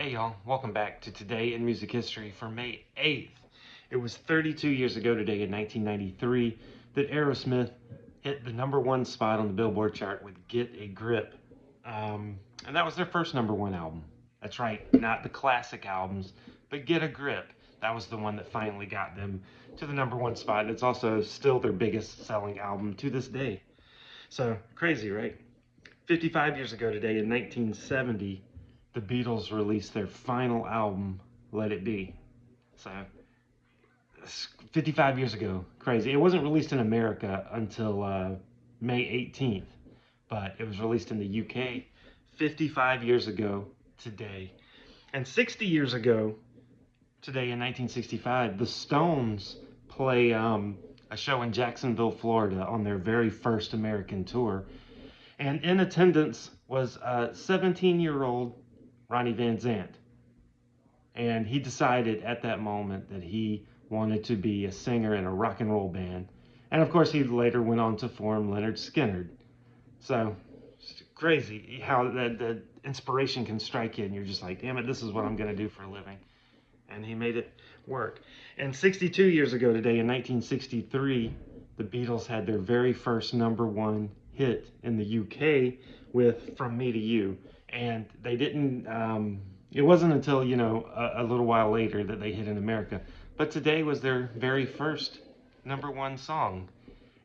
Hey y'all, welcome back to Today in Music History for May 8th. It was 32 years ago today in 1993 that Aerosmith hit the #1 spot on the Billboard chart with Get a Grip. And that was their first #1 album. That's right, not the classic albums, but Get a Grip. That was the one that finally got them to the #1 spot. And it's also still their biggest selling album to this day. So crazy, right? 55 years ago today in 1970, the Beatles released their final album, Let It Be. So, 55 years ago, crazy. It wasn't released in America until May 18th, but it was released in the UK 55 years ago today. And 60 years ago today in 1965, the Stones play a show in Jacksonville, Florida on their very first American tour. And in attendance was 17-year-old Ronnie Van Zant. And he decided at that moment that he wanted to be a singer in a rock and roll band. And of course, he later went on to form Lynyrd Skynyrd. So it's crazy how the inspiration can strike you, and you're just like, damn it, this is what I'm going to do for a living. And he made it work. And 62 years ago today, in 1963, the Beatles had their very first #1 hit in the UK with From Me to You. And they didn't, it wasn't until, a little while later that they hit in America. But today was their very first #1 song.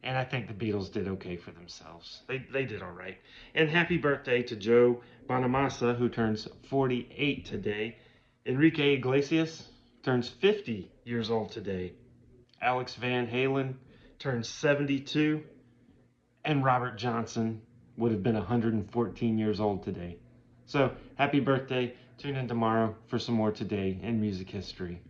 And I think the Beatles did okay for themselves. They did all right. And happy birthday to Joe Bonamassa, who turns 48 today. Enrique Iglesias turns 50 years old today. Alex Van Halen turns 72. And Robert Johnson would have been 114 years old today. So happy birthday. Tune in tomorrow for some more Today in Music History.